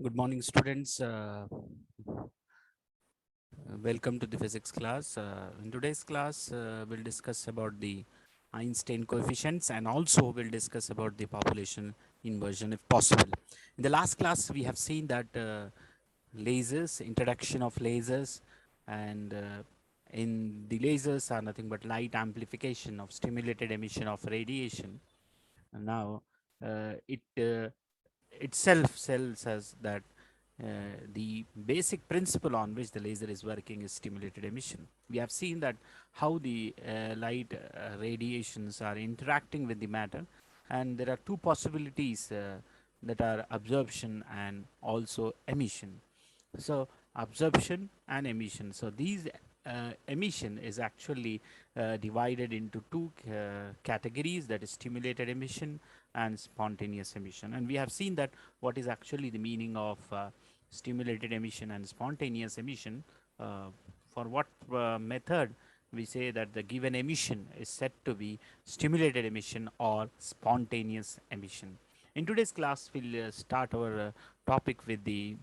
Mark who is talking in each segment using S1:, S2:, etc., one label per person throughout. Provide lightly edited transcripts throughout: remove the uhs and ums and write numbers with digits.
S1: Good morning, students. Welcome to the physics class. In today's class, we'll discuss about the Einstein coefficients and also we'll discuss about the population inversion if possible. In the last class, we have seen that lasers, introduction of lasers, and in the lasers are nothing but light amplification of stimulated emission of radiation. And now it itself tells us that the basic principle on which the laser is working is stimulated emission. We have seen that how the light radiations are interacting with the matter, and there are two possibilities that are absorption and also emission. So absorption and emission. So these emission is actually divided into two categories, that is stimulated emission and spontaneous emission. And we have seen that what is actually the meaning of stimulated emission and spontaneous emission. uh, for what method we say that the given emission is said to be stimulated emission or spontaneous emission. In today's class, we'll start our topic with the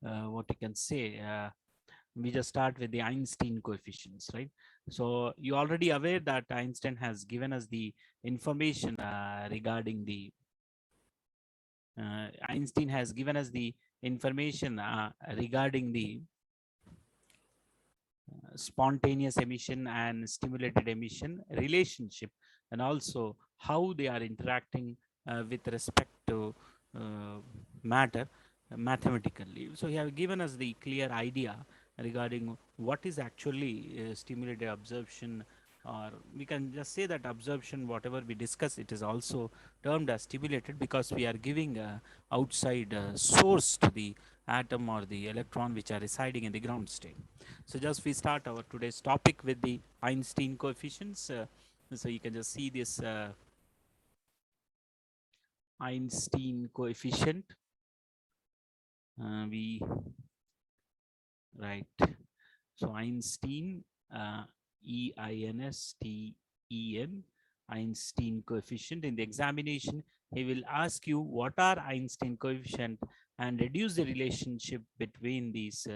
S1: what you can say, we just start with the Einstein coefficients, right? So you already aware that Einstein has given us the information regarding the Einstein has given us the information regarding the spontaneous emission and stimulated emission relationship, and also how they are interacting with respect to matter mathematically. So he have given us the clear idea regarding what is actually stimulated absorption, or we can just say that absorption, whatever we discuss, it is also termed as stimulated because we are giving outside source to the atom or the electron which are residing in the ground state. So just we start our today's topic with the Einstein coefficients. So you can just see this Einstein coefficient. We write, so Einstein, Einstein, Einstein coefficient. In the examination, he will ask you what are Einstein coefficient and reduce the relationship between these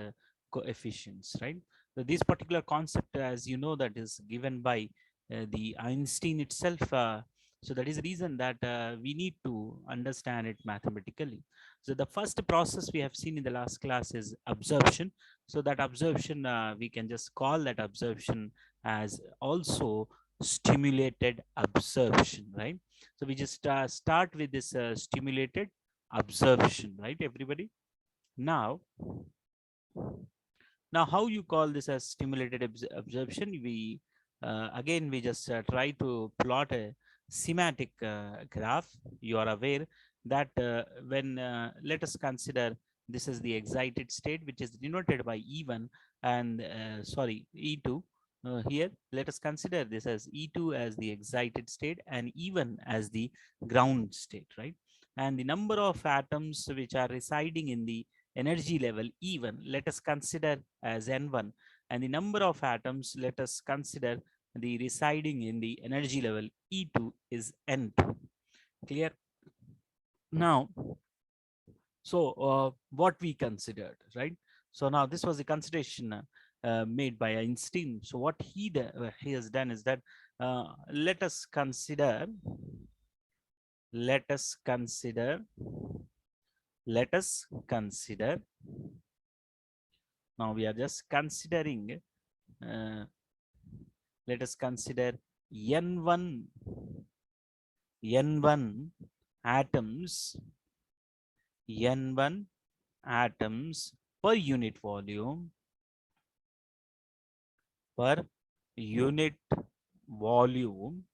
S1: coefficients, right? So this particular concept, as you know, that is given by the Einstein itself. So that is the reason that we need to understand it mathematically. So the first process we have seen in the last class is absorption. So that absorption, we can just call that absorption as also stimulated absorption, right? So we just start with this stimulated absorption, right, everybody? Now, how you call this as stimulated absorption? We again we just try to plot a schematic graph. You are aware that when let us consider this is the excited state, which is denoted by E1 and sorry, E2. Here let us consider this as E2 as the excited state and E1 as the ground state, right? And the number of atoms which are residing in the energy level E1, let us consider as N1, and the number of atoms, let us consider the residing in the energy level E2 is N2. Clear? Now, so what we considered, right? So now this was the consideration made by Einstein. So what he has done is that let us consider, let us consider, let us consider. Now we are just considering, let us consider N1, N1 atoms, N1 atoms per unit volume, per unit volume,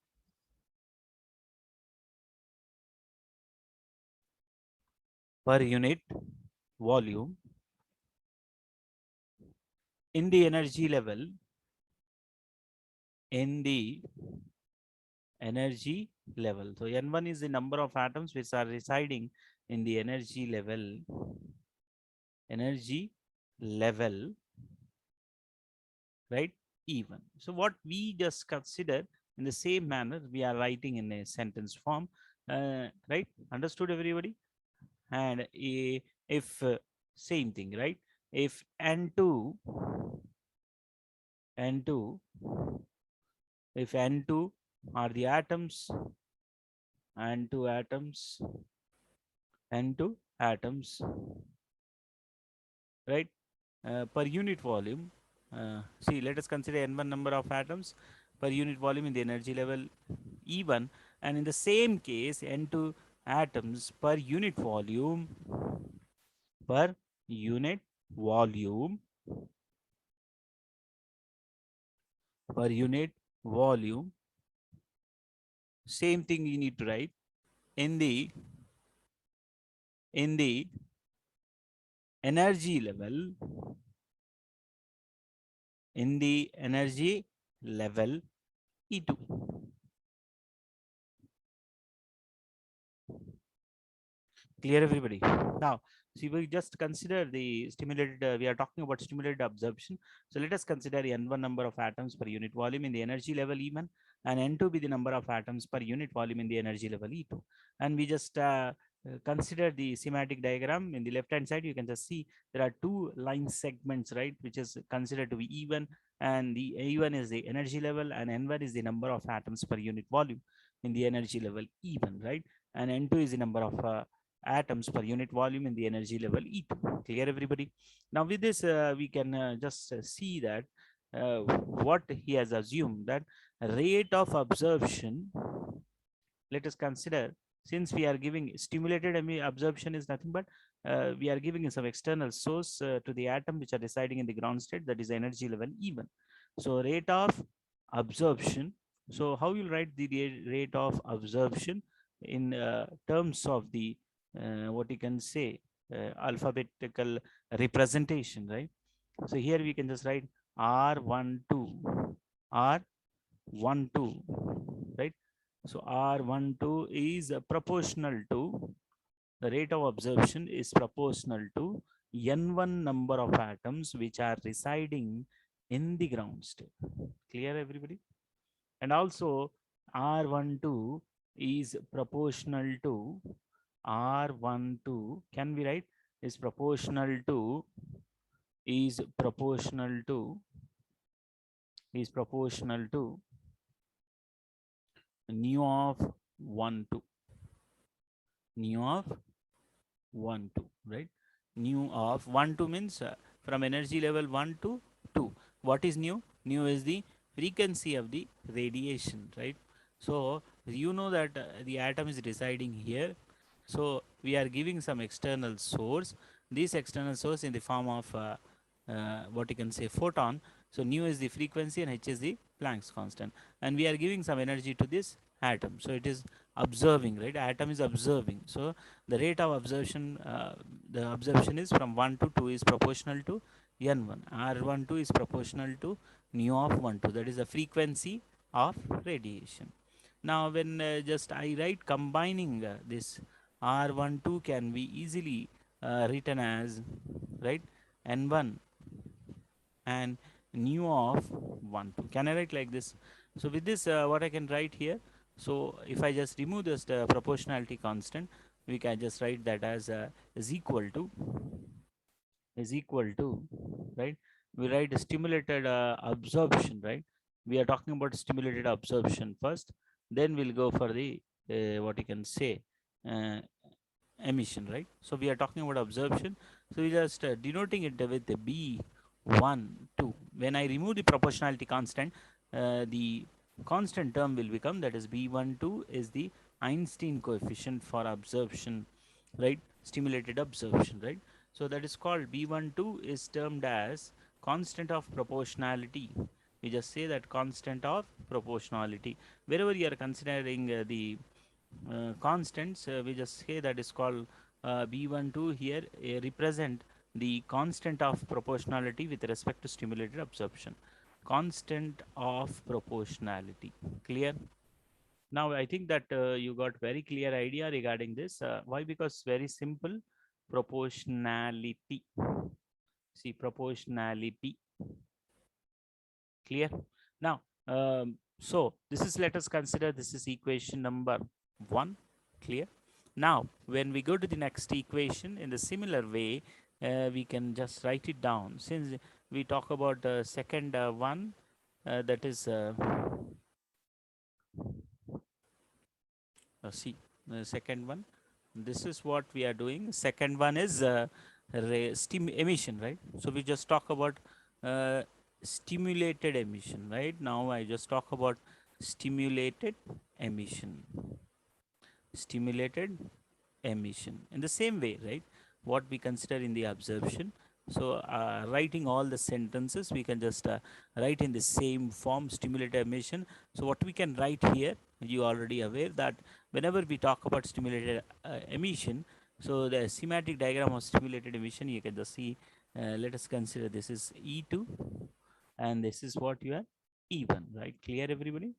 S1: per unit volume in the energy level, in the energy level. So N1 is the number of atoms which are residing in the energy level, right? E1. So what we just consider in the same manner, we are writing in a sentence form, right? Understood, everybody? and if same thing, right? If N2 if N2 are the atoms, N2 atoms, N2 atoms, right? Per unit volume. See, let us consider N1 number of atoms per unit volume in the energy level E1, and in the same case, N2 atoms per unit volume per unit volume. Same thing you need to write in the energy level level E2. Clear, everybody? Now, see, we just consider the stimulated, we are talking about stimulated absorption. So let us consider N1 number of atoms per unit volume in the energy level E1, and N2 be the number of atoms per unit volume in the energy level E2. And we just consider the schematic diagram. In the left hand side, you can just see there are two line segments, right, which is considered to be E1, and the E1 is the energy level, and N1 is the number of atoms per unit volume in the energy level E1, right? And N2 is the number of atoms per unit volume in the energy level E2. Clear, everybody? Now, with this, we can just see that what he has assumed, that rate of absorption. Let us consider, since we are giving stimulated absorption is nothing but we are giving some external source to the atom which are residing in the ground state, that is energy level E1. So rate of absorption. So how you write the rate of absorption in terms of the what you can say alphabetical representation, right? So here we can just write R12, R12, right? So R12 is proportional to, the rate of absorption is proportional to N1 number of atoms which are residing in the ground state. Clear, everybody? And also R12 is proportional to R12, can we write, is proportional to is proportional to is proportional to nu of 1 2, nu of 1 2, right? Nu of 1 2 means from energy level 1 to 2. What is nu? Nu is the frequency of the radiation, right? So you know that the atom is residing here. So we are giving some external source. This external source in the form of what you can say photon. So nu is the frequency and h is the Planck's constant, and we are giving some energy to this atom. So it is observing, right? Atom is observing. So the rate of absorption, the absorption is from 1 to 2 is proportional to N1. R12 is proportional to nu of 1 2. That is the frequency of radiation. Now, when just I write combining this R12 can be easily written as, right, N1 and nu of 1 2. Can I write like this? So with this, what I can write here, so if I just remove this proportionality constant, we can just write that as is equal to is equal to, right? We write stimulated absorption, right? We are talking about stimulated absorption first, then we'll go for the what you can say uh, emission, right? So we are talking about absorption. So we just denoting it with the B1 2. When I remove the proportionality constant, the constant term will become, that is B1 2 is the Einstein coefficient for absorption, right? Stimulated absorption, right? So that is called B12 is termed as constant of proportionality. We just say that constant of proportionality. Wherever you are considering the constants, we just say that is called B12 here represent the constant of proportionality with respect to stimulated absorption. Constant of proportionality. Clear? Now I think that you got very clear idea regarding this. Why? Because very simple. Proportionality. See, proportionality. Clear? Now, so this is, let us consider this is equation number 1. Clear? Now, when we go to the next equation in the similar way, we can just write it down. Since we talk about the second one, that is, see, the second one. This is what we are doing. Second one is steam emission, right? So we just talk about uh, stimulated emission, right? Now I just talk about stimulated emission. Stimulated emission in the same way, right? What we consider in the absorption. So writing all the sentences, we can just write in the same form, stimulated emission. So what we can write here, you already aware that whenever we talk about stimulated emission, so the schematic diagram of stimulated emission, you can just see, let us consider this is E2 and this is what you are E1, right? Clear everybody?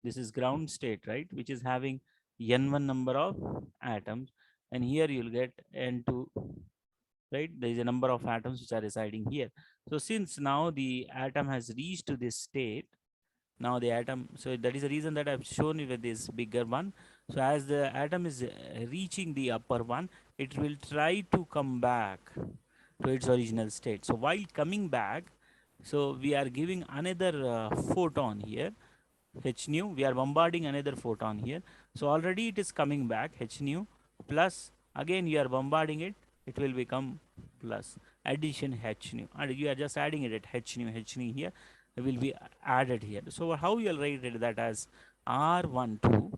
S1: This is ground state, right, which is having n1 number of atoms, and here you'll get n2, right? There is a number of atoms which are residing here. So since now the atom has reached to this state, now the atom, so that is the reason that I've shown you with this bigger one. So as the atom is reaching the upper one, it will try to come back to its original state. So while coming back, so we are giving another photon here, h nu. We are bombarding another photon here. So already it is coming back, h nu plus, again you are bombarding it, it will become plus, addition h nu, and you are just adding it at h nu here will be added here. So how you will write it, that as R12,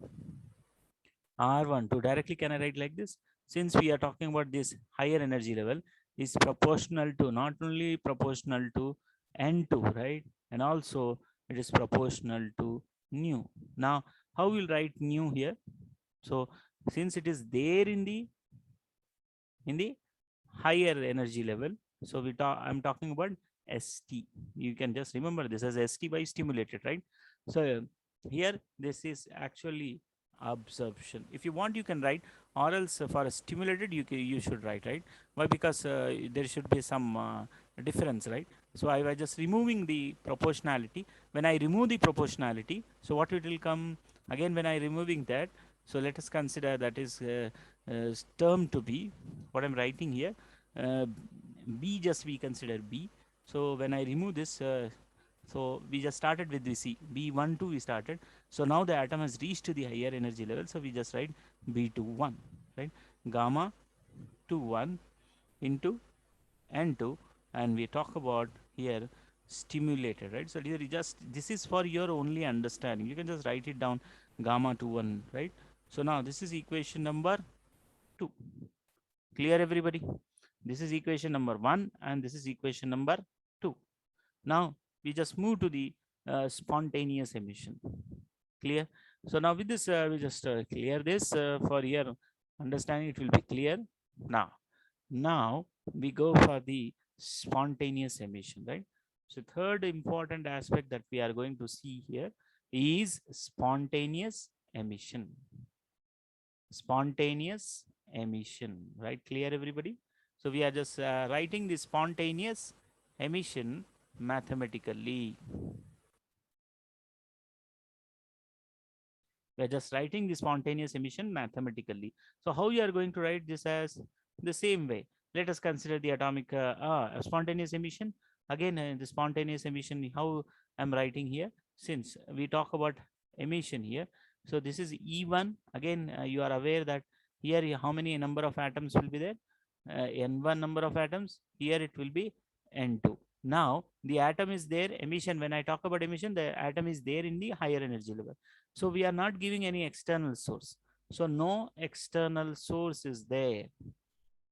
S1: R12 directly, can I write like this? Since we are talking about this higher energy level is proportional to, not only proportional to N2, right? And also it is proportional to nu. Now, how we'll write nu here? So since it is there in the higher energy level, so I'm talking about ST. You can just remember this as ST by stimulated, right? So here this is actually absorption. If you want, you can write, or else for a stimulated, you should write, right? Why? Because there should be some difference, right? So I was just removing the proportionality. When I remove the proportionality, so what it will come again when I removing that? So let us consider that is term to be what I'm writing here. uh, B, just we consider B. So when I remove this, so we just started with the C, B1 2 we started. So now the atom has reached to the higher energy level, so we just write B21, right? Gamma 21 into N2, and we talk about here stimulated, right? So just this is for your only understanding. You can just write it down, gamma 21, right? So now this is equation number 2. Clear everybody? This is equation number 1 and this is equation number 2. Now we just move to the spontaneous emission. Clear? So now with this, we just clear this for your understanding. It will be clear now. Now we go for the spontaneous emission, right? So third important aspect that we are going to see here is spontaneous emission. Spontaneous emission, right? Clear everybody? So we are just writing the spontaneous emission mathematically. We are just writing the spontaneous emission mathematically. So how you are going to write this? As the same way, let us consider the atomic spontaneous emission. Again, the spontaneous emission, how I'm writing here, since we talk about emission here. So this is E1. Again, you are aware that here how many number of atoms will be there? N1 number of atoms. Here it will be N2. Now the atom is there, emission. When I talk about emission, the atom is there in the higher energy level. So we are not giving any external source. So no external source is there.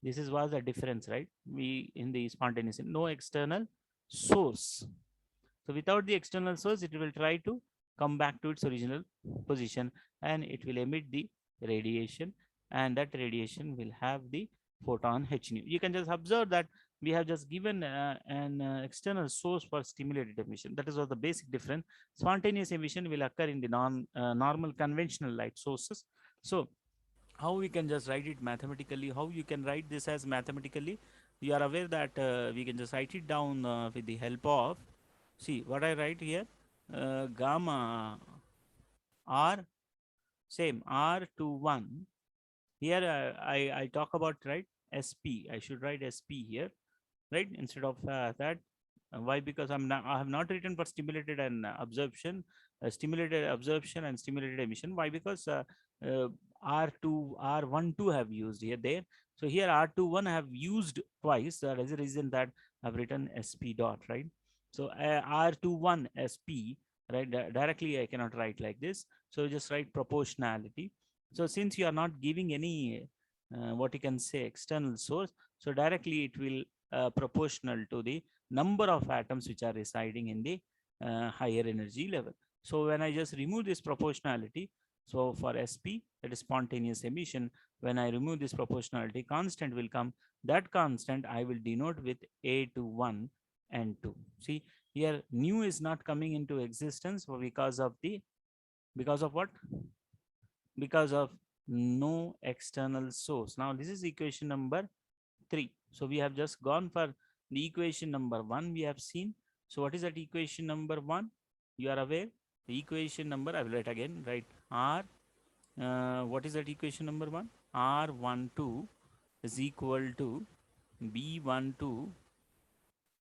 S1: This is was the difference, right? We in the spontaneous, no external source. So without the external source, it will try to come back to its original position and it will emit the radiation, and that radiation will have the photon h nu. You can just observe that we have just given an external source for stimulated emission. That is what the basic difference. Spontaneous emission will occur in the normal conventional light sources. So how we can just write it mathematically? How you can write this as mathematically? You are aware that we can just write it down with the help of, see what I write here, gamma R, same R21 Here I talk about, right, SP. I should write SP here, right, instead of that. Why? Because I have not written for stimulated and absorption, stimulated absorption and stimulated emission. Why? Because uh, R2, R12 have used here there. So here R21 have used twice. That is the reason that I've written SP dot, right? So R21 SP, right? Directly I cannot write like this. So just write proportionality. So since you are not giving any what you can say external source, so directly it will proportional to the number of atoms which are residing in the higher energy level. So when I just remove this proportionality, so for SP, that is spontaneous emission, when I remove this proportionality, constant will come. That constant I will denote with A21 and 2. See, here nu is not coming into existence because of the, because of what? Because of no external source. Now this is equation number 3. So we have just gone for the equation number 1 we have seen. So what is that equation number 1? You are aware? The equation number, I will write again, right? R, what is that equation number 1? R12 is equal to B12.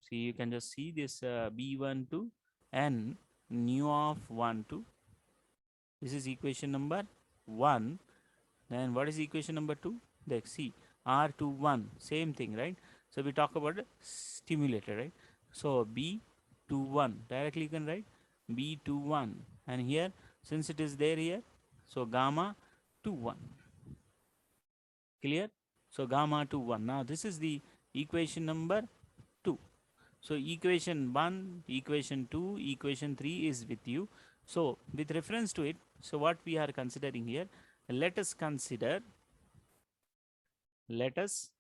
S1: See, you can just see this B12 and nu of 12. This is equation number 1. Then what is equation number 2? The C, R21, same thing, right? So we talk about stimulator, right? So B21, directly you can write B21. And here, since it is there here, so gamma 21. Clear? So gamma 21. Now this is the equation number 2. So equation 1, equation 2, equation 3 is with you. So with reference to it, so what we are considering here, let us consider, let us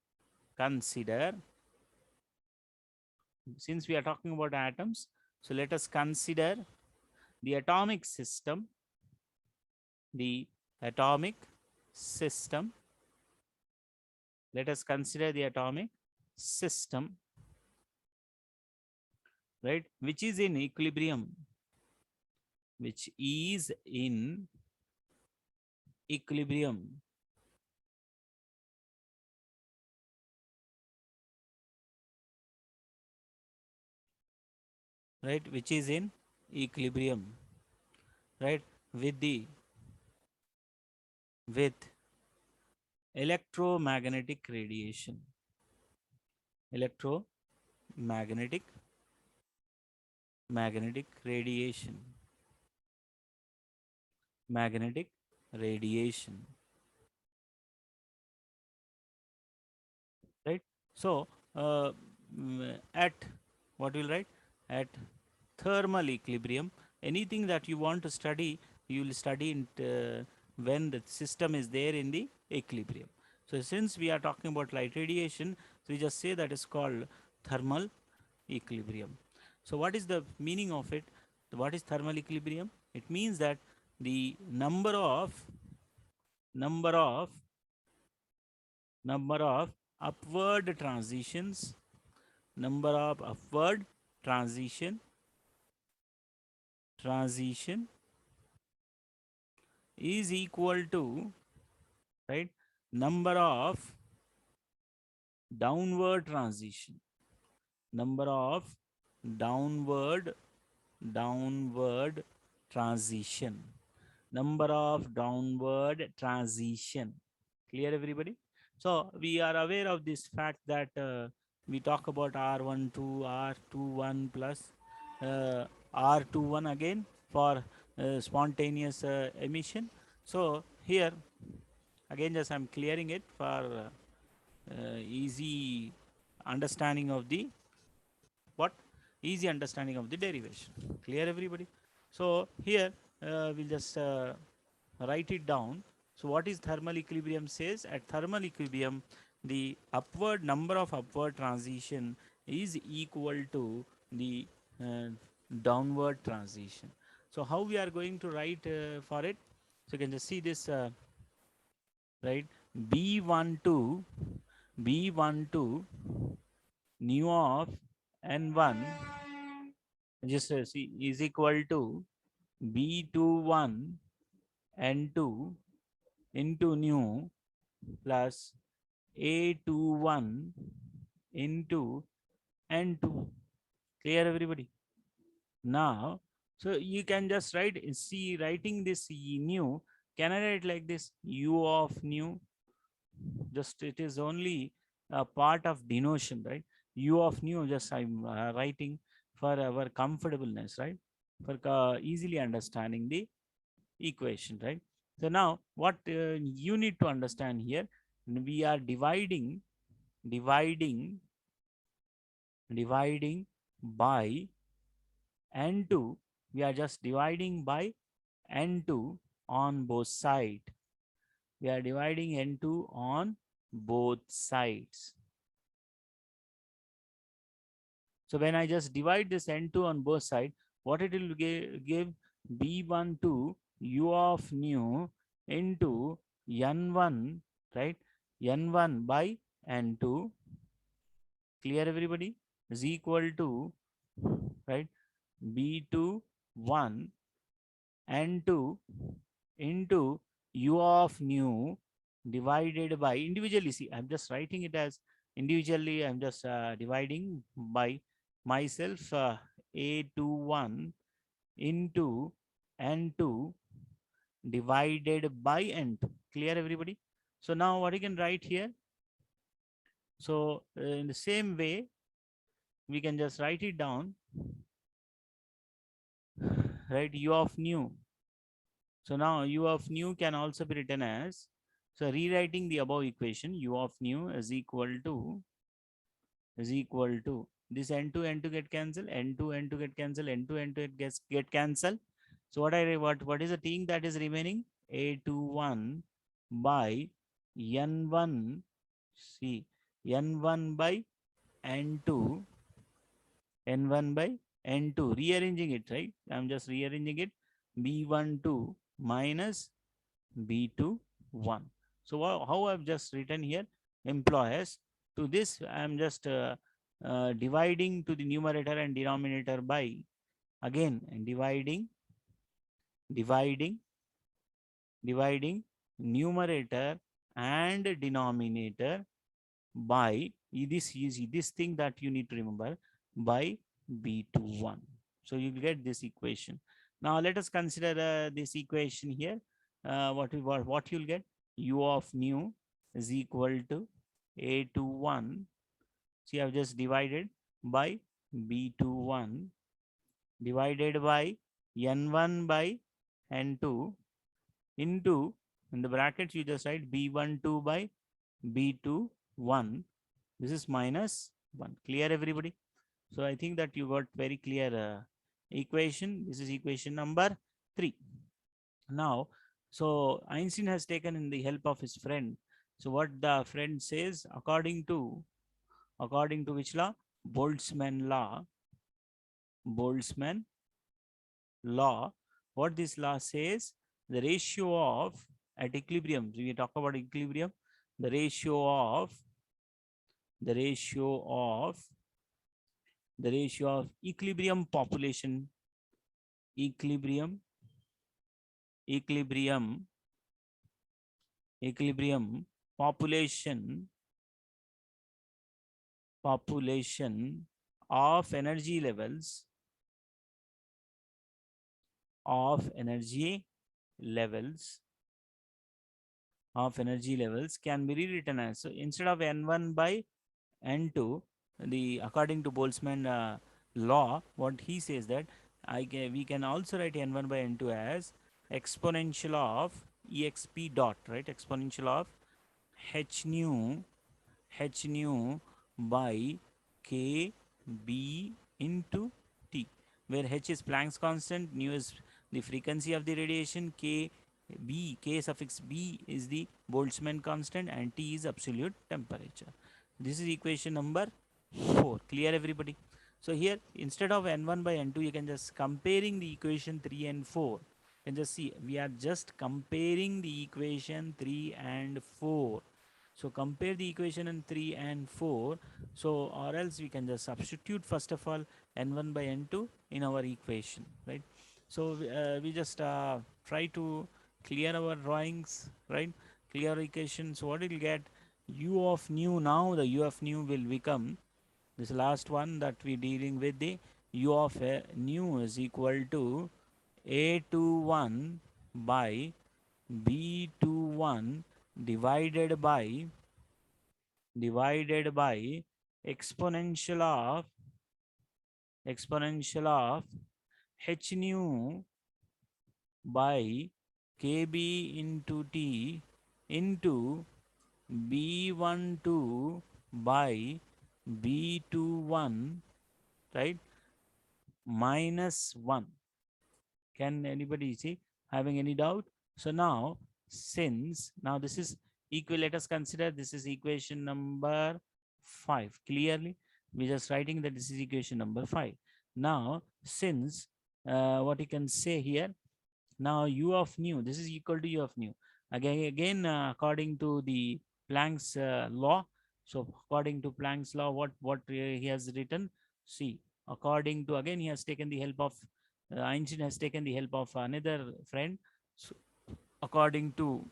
S1: consider, since we are talking about atoms, so let us consider the atomic system, the atomic system. Let us consider the atomic system, right, which is in equilibrium, which is in equilibrium, right, which is in equilibrium, right, with the, with electromagnetic radiation, electromagnetic, magnetic radiation, magnetic radiation, right? So at, what will write, at thermal equilibrium, anything that you want to study, you will study in when the system is there in the equilibrium. So since we are talking about light radiation, so we just say that is called thermal equilibrium. So what is the meaning of it? What is thermal equilibrium? It means that the number of number of upward transitions, number of upward transition is equal to, right, number of downward transition, number of downward downward transition, number of downward transition. Clear, everybody? So we are aware of this fact that we talk about R12, R21 plus R21 again for spontaneous emission. So here again, just I'm clearing it for easy understanding of the what, easy understanding of the derivation. Clear, everybody? So here we'll just write it down. So what is thermal equilibrium says? At thermal equilibrium, the upward number of upward transition is equal to the uh, downward transition. So how we are going to write for it? So you can just see this, right? B12, B12 nu of N1, just see, is equal to B21 N2 into nu plus A21 into N2. Clear, everybody? Now, so you can just write, see, writing this new, can I write like this? U of new, just it is only a part of denotion, right? U of new, just I'm writing for our comfortableness, right? For easily understanding the equation, right? So now what you need to understand here, we are dividing, dividing by n2, we are just dividing by n2 on both sides. We are dividing n2 on both sides. So when I just divide this n2 on both sides, what it will give b12 u of nu into n1, right? n1 by n2, clear everybody, is equal to, right, b2 1 n2 into u of nu divided by, individually, see, I'm just writing it as individually, I'm just dividing by myself, a21 into n2 divided by n2. Clear everybody? So now what you can write here, so in the same way we can just write it down, right? U of nu, so now u of nu can also be written as, so rewriting the above equation, u of nu is equal to, this n2 n2 get cancelled, n2 n2 get cancelled, n2 n2 it gets get cancelled. So what is the thing that is remaining? A21 by n1, see, n1 by n2, n1 by n2, rearranging it, right? I'm just rearranging it, b12 minus b21. So how I've just written here, employers, to this I'm just dividing to the numerator and denominator by, again, and dividing dividing numerator and denominator by, this is this thing that you need to remember, by b21. So you will get this equation. Now let us consider this equation here. What you'll get, u of nu is equal to a21, see, I've just divided by b21 divided by n1 by n2 into, in the brackets you just write b12 by b21, this is minus 1. Clear everybody? So I think that you got very clear equation. This is equation number 3. Now, so Einstein has taken in the help of his friend. So what the friend says, according to which law? Boltzmann law. Boltzmann law. What this law says, the ratio of, at equilibrium, we talk about equilibrium, the ratio of the ratio of the ratio of equilibrium population, equilibrium equilibrium equilibrium population of energy levels, of energy levels can be rewritten as, so instead of n1 by n2, the according to Boltzmann law, what he says that we can also write n1 by n2 as exponential of exp dot, right? Exponential of h nu by k b into t, where h is Planck's constant, nu is the frequency of the radiation, k suffix b is the Boltzmann constant, and t is absolute temperature. This is equation number 4. Clear everybody? So here, instead of n1 by n2, you can just comparing the equation 3 and 4. You can just see, we are just comparing the equation 3 and 4. So compare the equation in 3 and 4. So, or else we can just substitute first of all n1 by n2 in our equation, right? So we just try to clear our drawings, right? clear equation. So what will get? U of nu. Now the U of nu will become this last one that we dealing with. The U of nu is equal to A21 by B21 divided by exponential of h nu by kb into t into b12 by b21, right, minus 1. Can anybody see, having any doubt? So now, since now this is let us consider this is equation number 5. Clearly, we're just writing that this is equation number 5. Now, since what you can say here, now u of nu, this is equal to u of nu. Again, according to the Planck's law. So according to Planck's law, what he has written, see, according to, again, he has taken the help of Einstein has taken the help of another friend. So according to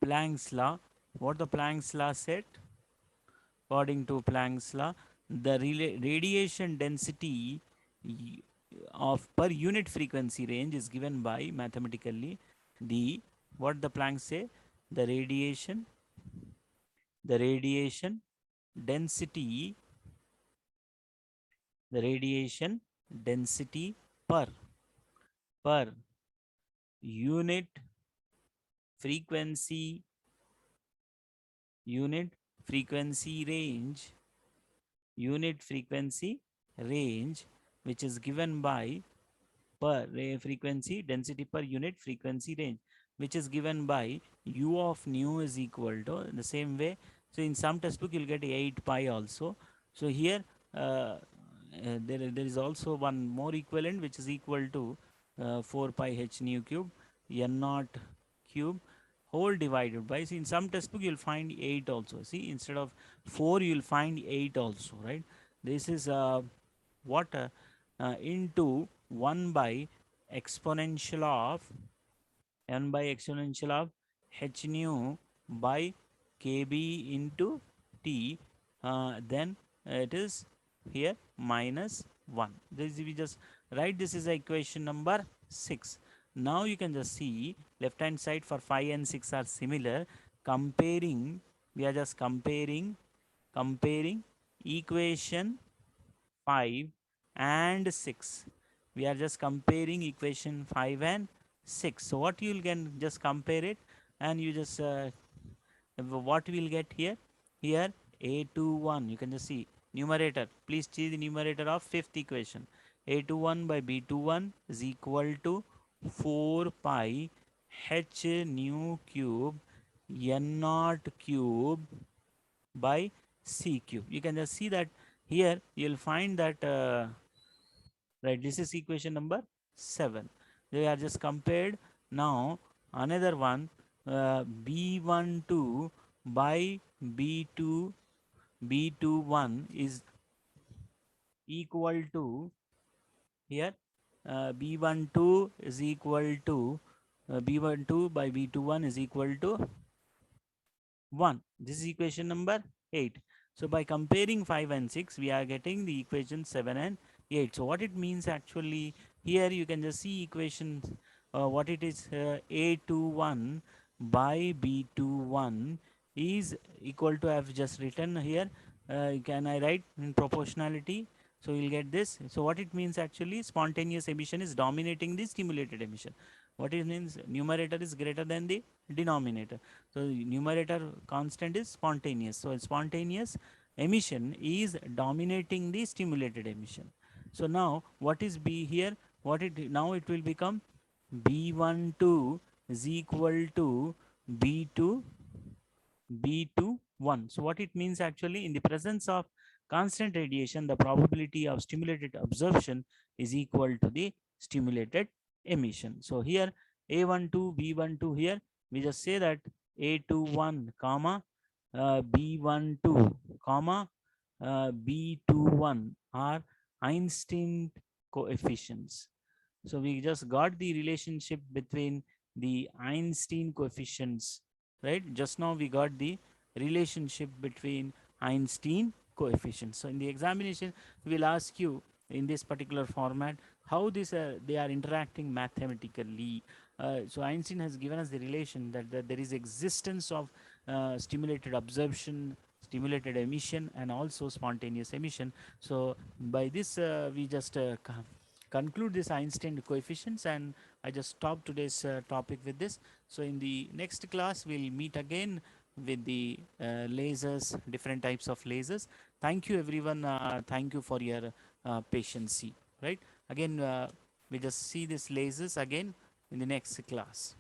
S1: Planck's law, what the Planck's law said, according to Planck's law, the radiation density of per unit frequency range is given by mathematically the, what the Planck say, the radiation density, the radiation density per per unit frequency unit frequency range unit frequency range, which is given by per frequency density per unit frequency range, which is given by u of nu is equal to, in the same way. So in some textbook you'll get 8 pi also. So here there is also one more equivalent, which is equal to 4 pi h nu cube n naught cube whole divided by, see, in some textbook you'll find 8 also. See, instead of 4 you'll find 8 also, right? This is what into 1 by exponential of h nu by kb into t, then it is here minus 1. This we just write, this is equation number 6. Now you can just see left hand side for 5 and 6 are similar. Comparing, we are just comparing equation 5 and 6. We are just comparing equation 5 and 6. So what you can just compare it, and you just what we will get here? Here A21, you can just see numerator. Please see the numerator of fifth equation. A21 by B21 is equal to 4 pi h nu cube n naught cube by c cube. You can just see that here you'll find that right, this is equation number 7. They are just compared. Now another one, b12 by b21 is equal to, here b12 is equal to b12 by b21 is equal to 1. This is equation number 8. So by comparing 5 and 6, we are getting the equation 7 and 8. So what it means actually, here you can just see equation what it is, A21 by B21 is equal to, I have just written here, can I write in proportionality? So you'll get this. So what it means actually, spontaneous emission is dominating the stimulated emission. What it means, numerator is greater than the denominator. So numerator constant is spontaneous. So spontaneous emission is dominating the stimulated emission. So now what is B here? What it now it will become B12 is equal to B2 B21. So what it means actually, in the presence of constant radiation, the probability of stimulated absorption is equal to the stimulated emission. So here A12, B12, here we just say that A21 comma B12 comma B21 are Einstein coefficients. So we just got the relationship between the Einstein coefficients, right? Just now we got the relationship between Einstein coefficients. So in the examination, we will ask you in this particular format how this they are interacting mathematically. So Einstein has given us the relation that there is existence of stimulated absorption, stimulated emission, and also spontaneous emission. So by this we just conclude this Einstein coefficients, and I just stop today's topic with this. So in the next class we'll meet again with the lasers, different types of lasers. Thank you everyone, thank you for your patience, right? Again we just see these lasers again in the next class.